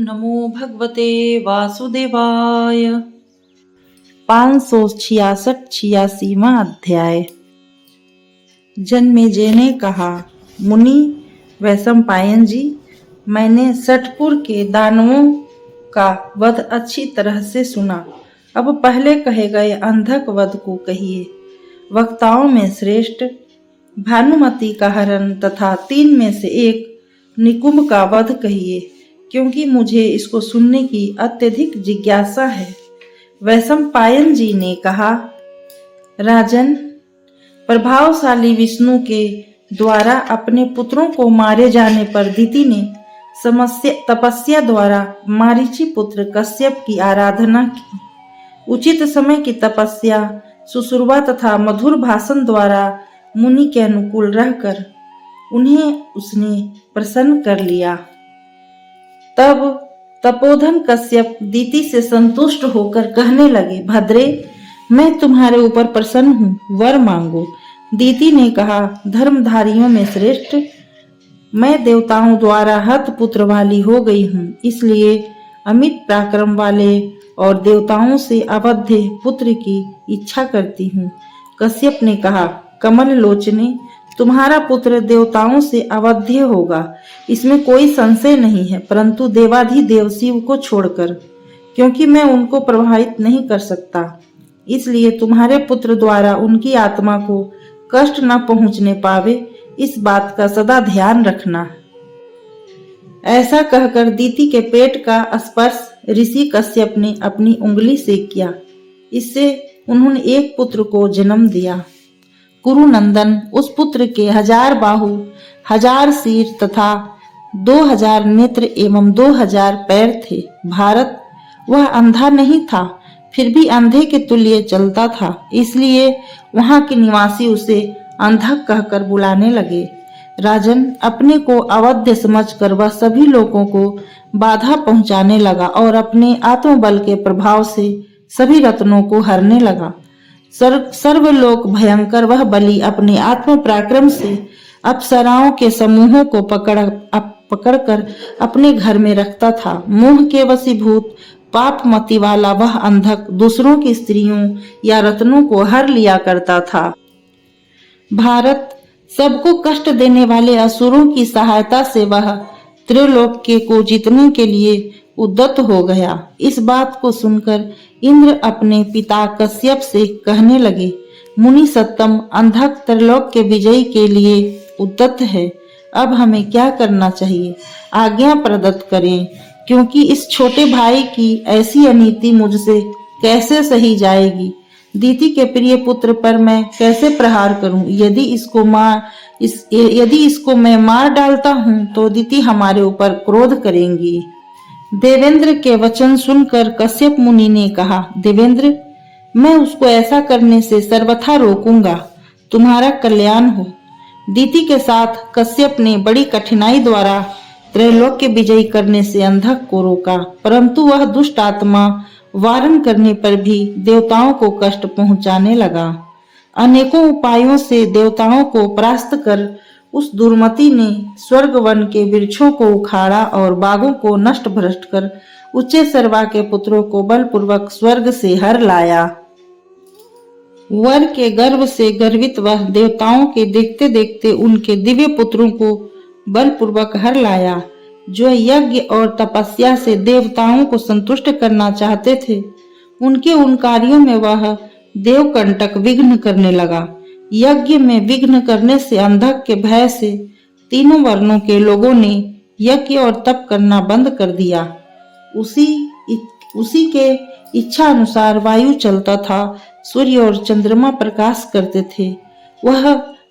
नमो भगवते वासुदेवाय। 566वां अध्याय। जन्मेजय ने कहा, मुनि वैशंपायन जी, मैंने सटपुर के दानवों का वध अच्छी तरह से सुना। अब पहले कहे गए अंधक वध को कहिए। वक्ताओं में श्रेष्ठ भानुमति का हरण तथा 3 में से एक निकुंभ का वध कहिए, क्योंकि मुझे इसको सुनने की अत्यधिक जिज्ञासा है। वैशंपायन जी ने कहा, राजन, प्रभावशाली विष्णु के द्वारा अपने पुत्रों को मारे जाने पर दिति ने तपस्या द्वारा मारीची पुत्र कश्यप की आराधना की। उचित समय की तपस्या, सुश्रुवा तथा मधुर भाषण द्वारा मुनि के अनुकूल रहकर उन्हें उसने प्रसन्न कर लिया। तब तपोधन कश्यप दिति से संतुष्ट होकर कहने लगे, भद्रे, मैं तुम्हारे ऊपर प्रसन्न हूँ, वर मांगो। दिति ने कहा, धर्मधारियों में श्रेष्ठ, मैं देवताओं द्वारा हत पुत्र वाली हो गई हूँ, इसलिए अमित पराक्रम वाले और देवताओं से अवध्य पुत्र की इच्छा करती हूँ। कश्यप ने कहा, कमल लोचने, तुम्हारा पुत्र देवताओं से अवध्य होगा, इसमें कोई संशय नहीं है, परंतु देवाधिदेव शिव को छोड़कर, क्योंकि मैं उनको प्रभावित नहीं कर सकता। इसलिए तुम्हारे पुत्र द्वारा उनकी आत्मा को कष्ट न पहुंचने पावे, इस बात का सदा ध्यान रखना। ऐसा कहकर दिति के पेट का स्पर्श ऋषि कश्यप ने अपनी उंगली से किया। इससे उन्होंने एक पुत्र को जन्म दिया। कुरुनंदन उस पुत्र के 1000 बाहु, 1000 सिर तथा 2000 नेत्र एवं 2000 पैर थे। भारत, वह अंधा नहीं था, फिर भी अंधे के तुल्य चलता था, इसलिए वहां के निवासी उसे अंधक कहकर बुलाने लगे। राजन, अपने को अवध्य समझकर वह सभी लोगों को बाधा पहुंचाने लगा और अपने आत्मबल के प्रभाव से सभी रत्नों को हरने लगा। सर्वलोक भयंकर वह बलि अपने आत्म पराक्रम से अप्सराओं के समूहों को पकड़कर अपने घर में रखता था। मोह के वशीभूत पाप मति वाला वह अंधक दूसरों की स्त्रियों या रत्नों को हर लिया करता था। भारत, सबको कष्ट देने वाले असुरों की सहायता से वह त्रिलोक को जीतने के लिए उद्यत हो गया। इस बात को सुनकर इंद्र अपने पिता कश्यप से कहने लगे, मुनि सत्तम, अंधक त्रिलोक के विजय के लिए उद्यत है। अब हमें क्या करना चाहिए? आज्ञा प्रदत्त करें, क्योंकि इस छोटे भाई की ऐसी अनीति मुझसे कैसे सही जाएगी। दिति के प्रिय पुत्र पर मैं कैसे प्रहार करूं? यदि इसको मैं मार डालता हूं तो दिति हमारे ऊपर क्रोध करेंगी। देवेंद्र के वचन सुनकर कश्यप मुनि ने कहा, देवेंद्र, मैं उसको ऐसा करने से सर्वथा रोकूंगा, तुम्हारा कल्याण हो। दिति के साथ कश्यप ने बड़ी कठिनाई द्वारा त्रैलोक के विजयी करने से अंधक को रोका, परंतु वह दुष्ट आत्मा वारण करने पर भी देवताओं को कष्ट पहुंचाने लगा। अनेकों उपायों से देवताओं को परास्त कर उस दुर्मति ने स्वर्ग वन के वृक्षों को उखाड़ा और बागों को नष्ट भ्रष्ट कर उच्चे सर्वा के पुत्रों को बलपूर्वक स्वर्ग से हर लाया। वर के गर्व से गर्वित वह देवताओं के देखते देखते उनके दिव्य पुत्रों को बलपूर्वक हर लाया। जो यज्ञ और तपस्या से देवताओं को संतुष्ट करना चाहते थे, उनके उन कार्यों में वह देवकंटक विघ्न करने लगा। यज्ञ में विघ्न करने से अंधक के भय से तीनों वर्णों के लोगों ने यज्ञ और तप करना बंद कर दिया। उसी के इच्छा अनुसार वायु चलता था, सूर्य और चंद्रमा प्रकाश करते थे।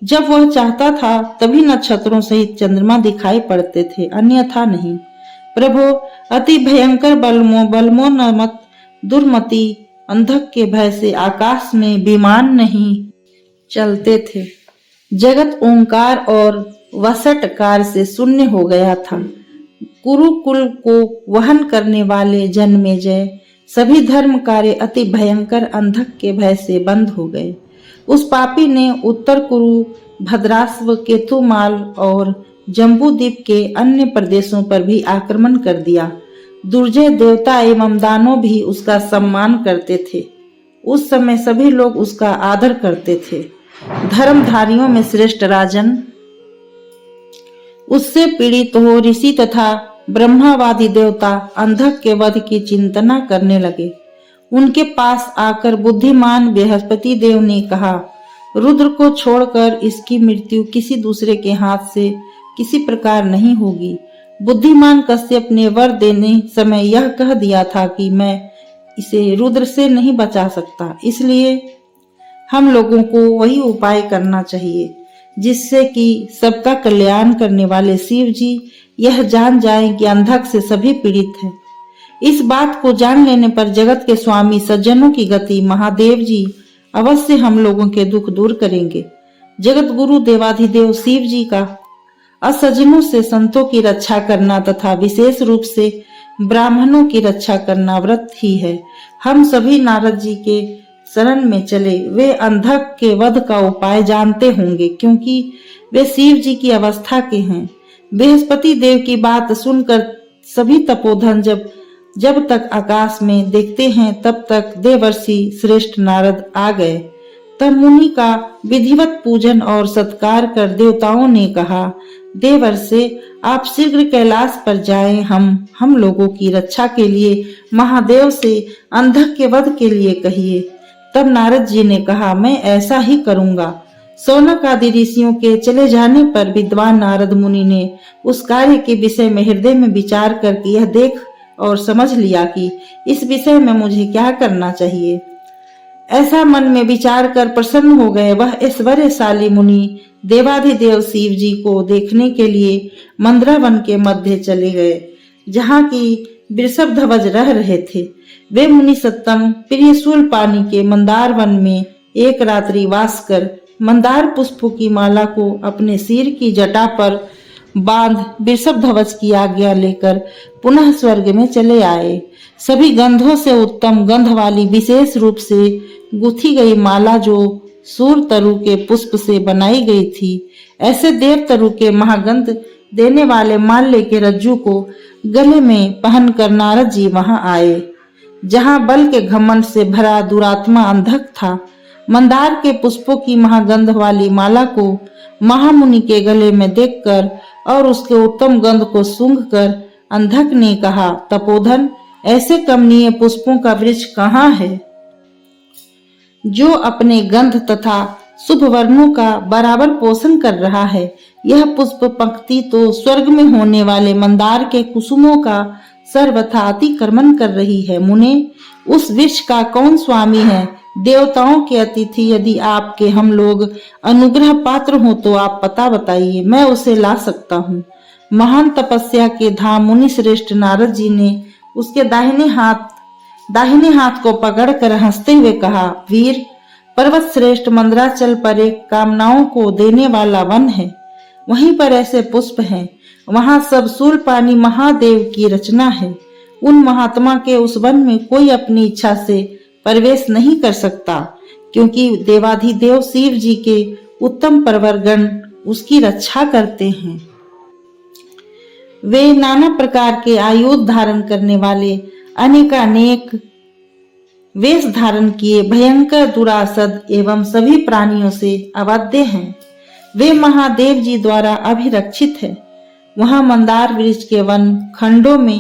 जब वह चाहता था तभी नक्षत्रों सहित चंद्रमा दिखाई पड़ते थे, अन्यथा नहीं। प्रभु, अति भयंकर बलमो नमत दुर्मति अंधक के भय से आकाश में विमान नहीं चलते थे। जगत ओंकार और वसटकार से शून्य हो गया था। कुरुकुल को वहन करने वाले जन्मेजय, सभी धर्म कार्य अति भयंकर अंधक के भय से बंद हो गए। उस पापी ने उत्तर कुरु, भद्रास्व, केतुमाल और जम्बूद्वीप के अन्य प्रदेशों पर भी आक्रमण कर दिया। दुर्जय देवता एवं दानव भी उसका सम्मान करते थे। उस समय सभी लोग उसका आदर करते थे। धर्मधारियों में श्रेष्ठ राजन उससे पीड़ित हो ऋषि तथा ब्रह्मावादी देवता अंधक के वध की चिंतना करने लगे। उनके पास आकर बुद्धिमान बृहस्पति देव ने कहा, रुद्र को छोड़कर इसकी मृत्यु किसी दूसरे के हाथ से किसी प्रकार नहीं होगी। बुद्धिमान कश्यप ने वर देने समय यह कह दिया था कि मैं इसे रुद्र से नहीं बचा सकता, इसलिए हम लोगों को वही उपाय करना चाहिए जिससे कि सबका कल्याण करने वाले शिव जी यह जान जाएं कि अंधक से सभी पीड़ित हैं। इस बात को जान लेने पर जगत के स्वामी सज्जनों की गति महादेव जी अवश्य हम लोगों के दुख दूर करेंगे। जगत गुरु देवाधिदेव शिव जी का असज्जनों से संतों की रक्षा करना तथा विशेष रूप से ब्राह्मणों की रक्षा करना व्रत ही है। हम सभी नारद जी के शरण में चले। वे अंधक के वध का उपाय जानते होंगे क्योंकि वे शिव जी की अवस्था के हैं। बृहस्पति देव की बात सुनकर सभी तपोधन जब तक आकाश में देखते हैं तब तक देवर्षि श्रेष्ठ नारद आ गए। तब मुनि का विधिवत पूजन और सत्कार कर देवताओं ने कहा, देवर्षि आप शीघ्र कैलाश पर जाएं। हम लोगों की रक्षा के लिए महादेव से अंधक के वध के लिए कहिए। तब नारद जी ने कहा, मैं ऐसा ही करूंगा। सौनक आदि ऋषियों के चले जाने पर विद्वान नारद मुनि ने उस कार्य के विषय में हृदय में विचार करके यह देख और समझ लिया कि इस विषय में मुझे क्या करना चाहिए। ऐसा मन में विचार कर प्रसन्न हो गए। वह ऐश्वर्यशाली मुनि देवाधिदेव शिव जी को देखने के लिए मंद्रावन के मध्य चले गए, जहाँ की वृषभध्वज रह रहे थे। वे मुनि सत्तम प्रिय शूल पानी के मंदार वन में एक रात्रि वास कर मंदार पुष्पों की माला को अपने सिर की जटा पर बांध वृषभध्वज की आज्ञा लेकर पुनः स्वर्ग में चले आए। सभी गंधों से उत्तम गंध वाली विशेष रूप से गुथी गई माला जो सूर तरु के पुष्प से बनाई गई थी, ऐसे देव तरु के महागंध देने वाले माल्य के रज्जू को गले में पहनकर नारद जी वहां आए, जहां बल के घमंड से भरा दुरात्मा अंधक था। मंदार के पुष्पों की महागंध वाली माला को महामुनि के गले में देखकर और उसके उत्तम गंध को सूंघकर अंधक ने कहा, तपोधन ऐसे कमनीय पुष्पों का वृक्ष कहाँ है जो अपने गंध तथा शुभ वर्णों का बराबर पोषण कर रहा है। यह पुष्प पंक्ति तो स्वर्ग में होने वाले मंदार के कुसुमों का सर्वथा अतिक्रमण कर रही है। मुने, उस वृक्ष का कौन स्वामी है? देवताओं के अतिथि यदि आपके हम लोग अनुग्रह पात्र हो तो आप पता बताइए, मैं उसे ला सकता हूँ। महान तपस्या के धाम मुनि श्रेष्ठ नारद जी ने उसके दाहिने हाथ को पकड़कर हंसते हुए कहा, वीर, पर्वत श्रेष्ठ मंदराचल पर एक कामनाओं को देने वाला वन है, वहीं पर ऐसे पुष्प हैं। वहां सब शूल पानी महादेव की रचना है। उन महात्मा के उस वन में कोई अपनी इच्छा से प्रवेश नहीं कर सकता, क्योंकि देवाधिदेव शिव जी के उत्तम परवरगण उसकी रक्षा करते हैं। वे नाना प्रकार के आयुध धारण करने वाले अनेकानेक वेश धारण किए भयंकर दुरासद एवं सभी प्राणियों से अवध्य हैं। वे महादेव जी द्वारा अभिरक्षित है। वहां मंदार वृक्ष के वन खंडों में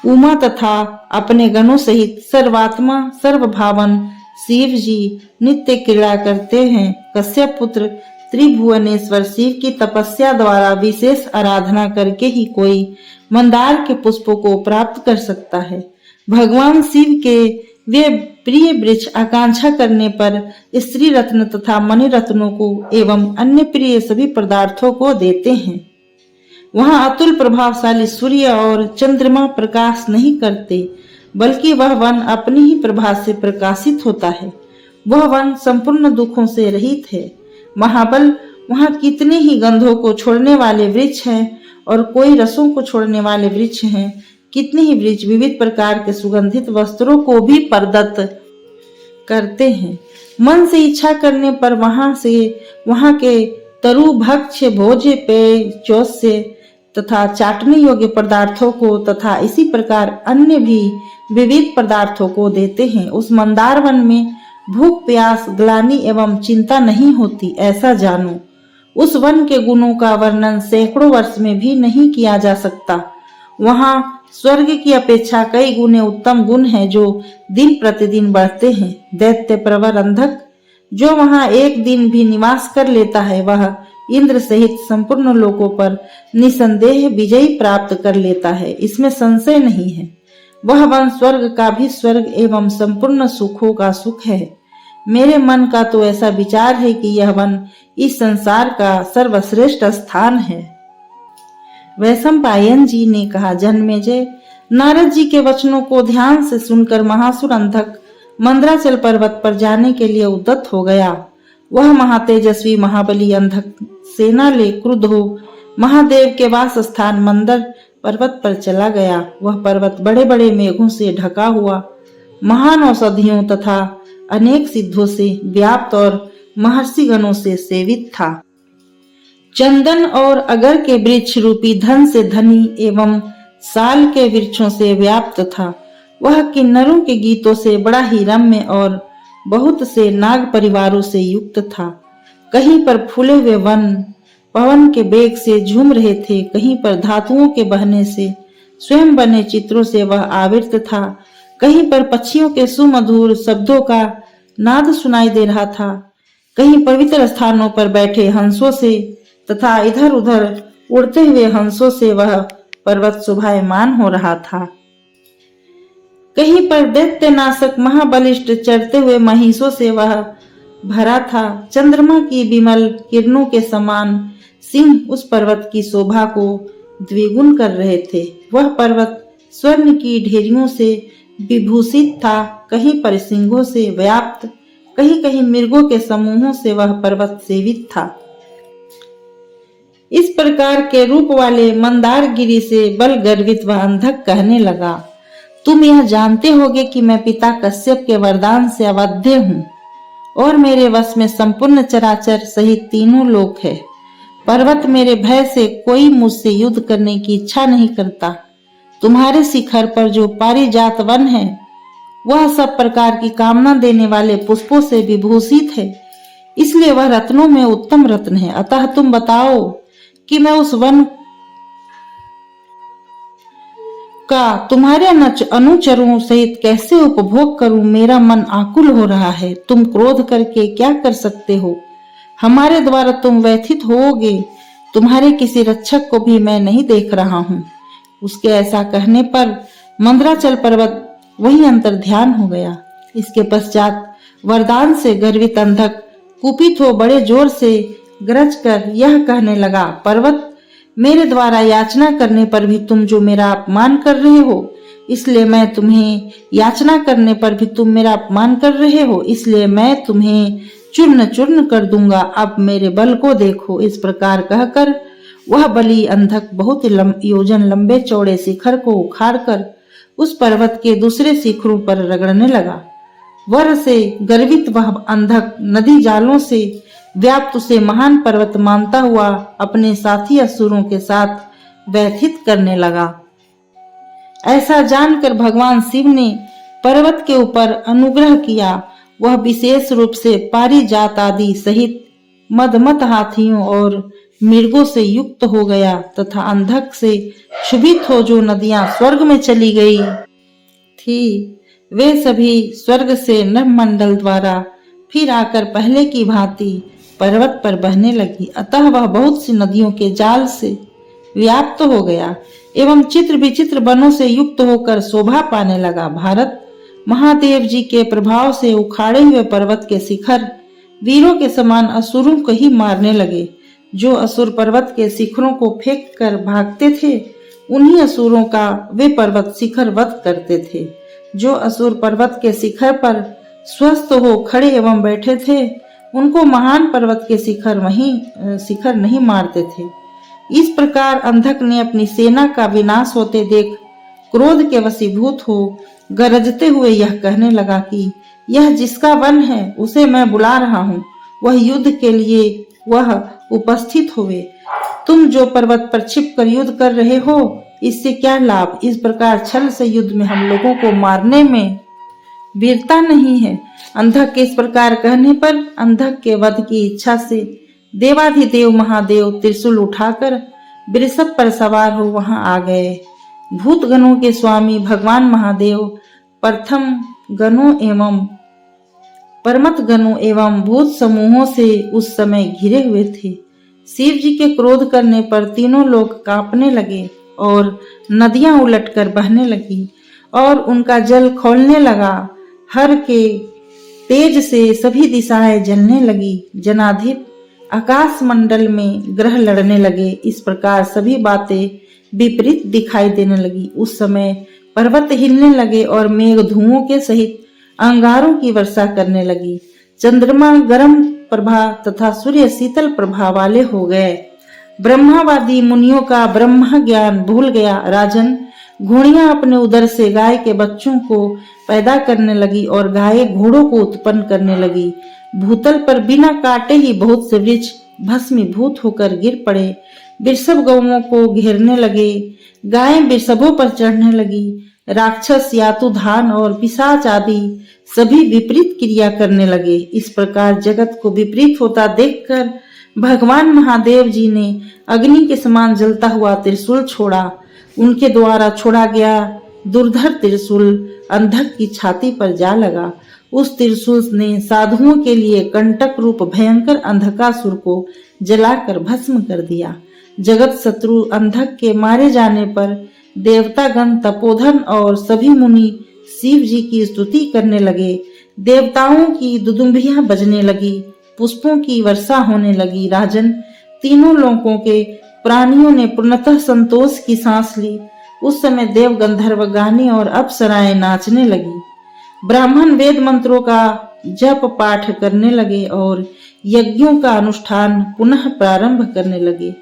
उमा तथा अपने गणों सहित सर्वात्मा सर्वभावन शिव जी नित्य क्रीड़ा करते हैं। कश्यप पुत्र त्रिभुवनेश्वर शिव की तपस्या द्वारा विशेष आराधना करके ही कोई मंदार के पुष्पों को प्राप्त कर सकता है। भगवान शिव के वे प्रिय वृक्ष आकांक्षा करने पर स्त्री रत्न तथा मणि रत्नों को एवं अन्य प्रिय सभी पदार्थों को देते हैं। वहां अतुल प्रभावशाली सूर्य और चंद्रमा प्रकाश नहीं करते, बल्कि वह वन अपनी ही प्रभा से प्रकाशित होता है। वह वन संपूर्ण दुखों से रहित है। महाबल, वहां कितने ही गंधों को छोड़ने वाले वृक्ष हैं और कोई रसों को छोड़ने वाले वृक्ष हैं। कितने ही वृक्ष विविध प्रकार के सुगंधित वस्त्रों को भी प्रदत्त करते हैं। मन से इच्छा करने पर वहां के तरु भक्ष्य भोज्य पेय चौस्य तथा चाटने योग्य पदार्थों को तथा इसी प्रकार अन्य भी विविध पदार्थों को देते हैं। उस मंदार वन में भूख प्यास ग्लानि एवं चिंता नहीं होती, ऐसा जानो। उस वन के गुणों का वर्णन सैकड़ों वर्ष में भी नहीं किया जा सकता। वहां स्वर्ग की अपेक्षा कई गुने उत्तम गुण हैं जो दिन प्रतिदिन बढ़ते हैं। दैत्य प्रवर अंधक जो वहां एक दिन भी निवास कर लेता है, वह इंद्र सहित संपूर्ण लोकों पर निसंदेह विजय प्राप्त कर लेता है, इसमें संशय नहीं है। वह वन स्वर्ग का भी स्वर्ग एवं संपूर्ण सुखों का सुख है। मेरे मन का तो ऐसा विचार है कि यह वन इस संसार का सर्वश्रेष्ठ स्थान है। वैशंपायन जी ने कहा, जन्मेजय, नारद जी के वचनों को ध्यान से सुनकर महासुर अंधक मंदराचल पर्वत पर जाने के लिए उद्यत हो गया। वह महातेजस्वी महाबली अंधक सेना ले क्रुद्ध हो महादेव के वास स्थान मंदर पर्वत पर चला गया। वह पर्वत बड़े बड़े मेघों से ढका हुआ, महान औषधियों तथा अनेक सिद्धों से व्याप्त और महर्षि गणों से सेवित था। चंदन और अगर के वृक्ष रूपी धन से धनी एवं साल के वृक्षों से व्याप्त था। वह किन्नरों के गीतों से बड़ा ही रम्य और बहुत से नाग परिवारों से युक्त था। कहीं पर फूले हुए वन पवन के बेग से झूम रहे थे, कहीं पर धातुओं के बहने से स्वयं बने चित्रों से वह आवृत था, कहीं पर पक्षियों के सुमधुर शब्दों का नाद सुनाई दे रहा था, कहीं पवित्र स्थानों पर बैठे हंसों से तथा इधर उधर उड़ते हुए हंसों से वह पर्वत शोभायमान हो रहा था। कहीं पर दैत्य नाशक महाबलिष्ठ चरते हुए महिषों से वह भरा था। चंद्रमा की विमल किरणों के समान सिंह उस पर्वत की शोभा को द्विगुण कर रहे थे। वह पर्वत स्वर्ण की ढेरियों से विभूषित था, कहीं पर सिंहों से व्याप्त, कहीं कहीं मृगों के समूहों से वह पर्वत सेवित था। इस प्रकार के रूप वाले मंदार गिरी से बल गर्वित वह अंधक कहने लगा, तुम यह जानते होगे कि मैं पिता कश्यप के वरदान से अवध्य हूँ और मेरे वश में संपूर्ण चराचर सहित तीनों लोक है। पर्वत मेरे भय से कोई मुझसे युद्ध करने की इच्छा नहीं करता। तुम्हारे शिखर पर जो पारिजात वन है वह सब प्रकार की कामना देने वाले पुष्पों से विभूषित है, इसलिए वह रत्नों में उत्तम रत्न है। अतः तुम बताओ कि मैं उस वन का तुम्हारे अनुचरों सहित कैसे उपभोग करूं? मेरा मन आकुल हो रहा है। तुम क्रोध करके क्या कर सकते हो? हमारे द्वारा तुम व्यथित होोगे। तुम्हारे किसी रक्षक को भी मैं नहीं देख रहा हूँ। उसके ऐसा कहने पर मंदराचल पर्वत वही अंतर ध्यान हो गया। इसके पश्चात वरदान से गर्वित अंधक कुपित हो बड़े जोर से गरज कर यह कहने लगा, पर्वत, मेरे द्वारा याचना करने पर भी तुम जो मेरा अपमान कर रहे हो, इसलिए मैं तुम्हें याचना करने पर भी तुम मेरा अपमान कर रहे हो, इसलिए मैं तुम्हें चूर्ण चूर्ण कर दूंगा। अब मेरे बल को देखो। इस प्रकार कहकर वह बली अंधक बहुत योजन लंबे चौड़े शिखर को उखाड़कर उस पर्वत के दूसरे शिखरों पर रगड़ने लगा। वर से गर्वित वह अंधक नदी जालों से व्याप्त उसे महान पर्वत मानता हुआ अपने साथी असुरों के साथ व्यथित करने लगा। ऐसा जानकर भगवान शिव ने पर्वत के ऊपर अनुग्रह किया। वह विशेष रूप से पारिजात आदि सहित मदमत हाथियों और मृगों से युक्त हो गया तथा अंधक से क्षुभित हो जो नदियां स्वर्ग में चली गई थी, वे सभी स्वर्ग से नभमंडल द्वारा फिर आकर पहले की भांति पर्वत पर बहने लगी। अतः वह बहुत सी नदियों के जाल से व्याप्त हो गया एवं चित्र विचित्र वनों से युक्त होकर शोभा पाने लगा। भारत, महादेव जी के प्रभाव से उखाड़े हुए पर्वत के शिखर वीरों के समान असुरों को ही मारने लगे। जो असुर पर्वत के शिखरों को फेंक कर भागते थे, उन्हीं असुरों का वे पर्वत शिखर वध करते थे। जो असुर पर्वत के शिखर पर स्वस्थ हो खड़े एवं बैठे थे, उनको महान पर्वत के शिखर नहीं मारते थे। इस प्रकार अंधक ने अपनी सेना का विनाश होते देख क्रोध के वशीभूत हो गरजते हुए यह कहने लगा कि यह जिसका वन है उसे मैं बुला रहा हूँ, वह युद्ध के लिए वह उपस्थित हुए तुम जो पर्वत पर छिप कर युद्ध कर रहे हो, इससे क्या लाभ? इस प्रकार छल से युद्ध में हम लोगों को मारने में वीरता नहीं है। अंधक के इस प्रकार कहने पर अंधक के वध की इच्छा से देवाधिदेव महादेव त्रिशूल उठाकर वृषभ पर सवार हो वहां आ गए। भूत गणों के स्वामी भगवान महादेव प्रथम गणों एवं परमत गणों एवं भूत समूहों से उस समय घिरे हुए थे। शिव जी के क्रोध करने पर तीनों लोग कांपने लगे और नदियां उलटकर बहने लगी और उनका जल खौलने लगा। हर के तेज से सभी दिशाएं जलने लगी। जनाधिप आकाश मंडल में ग्रह लड़ने लगे। इस प्रकार सभी बातें विपरीत दिखाई देने लगी। उस समय पर्वत हिलने लगे और मेघ धुओं के सहित अंगारों की वर्षा करने लगी। चंद्रमा गर्म प्रभा तथा सूर्य शीतल प्रभा वाले हो गए। ब्रह्मावादी मुनियों का ब्रह्म ज्ञान भूल गया। राजन, घोड़ियां अपने उदर से गाय के बच्चों को पैदा करने लगी और गाय घोड़ों को उत्पन्न करने लगी। भूतल पर बिना काटे ही बहुत से वृक्ष भस्मीभूत होकर गिर पड़े। वृषभ गौओं को घेरने लगे। गायें वृषभों पर चढ़ने लगी। राक्षस यातुधान और पिशाच आदि सभी विपरीत क्रिया करने लगे। इस प्रकार जगत को विपरीत होता देखकर भगवान महादेव जी ने अग्नि के समान जलता हुआ त्रिशूल छोड़ा। उनके द्वारा छोड़ा गया दुर्धर त्रिशूल अंधक की छाती पर जा लगा। उस त्रिशूल ने साधुओं के लिए कंटक रूप भयंकर अंधकासुर को जलाकर भस्म कर दिया। जगत शत्रु अंधक के मारे जाने पर देवतागण तपोधन और सभी मुनि शिव जी की स्तुति करने लगे। देवताओं की दुदुम्बियां बजने लगी। पुष्पों की वर्षा होने लगी। राजन, तीनों लोकों के प्राणियों ने पूर्णतः संतोष की सांस ली। उस समय देव गंधर्व गाने और अप्सराएं नाचने लगी। ब्राह्मण वेद मंत्रों का जप पाठ करने लगे और यज्ञों का अनुष्ठान पुनः प्रारंभ करने लगे।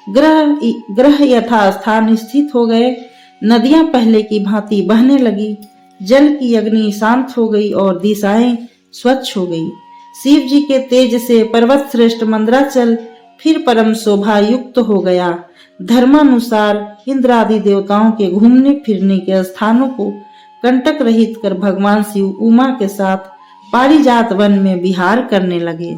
ग्रह यथा स्थान स्थित हो गए। नदियां पहले की भांति बहने लगी। जल की अग्नि शांत हो गई और दिशाएं स्वच्छ हो गई। शिव जी के तेज से पर्वत श्रेष्ठ मंदराचल फिर परम शोभा युक्त हो गया। धर्मानुसार इंद्र आदि देवताओं के घूमने फिरने के स्थानों को कंटक रहित कर भगवान शिव उमा के साथ पारिजात वन में विहार करने लगे।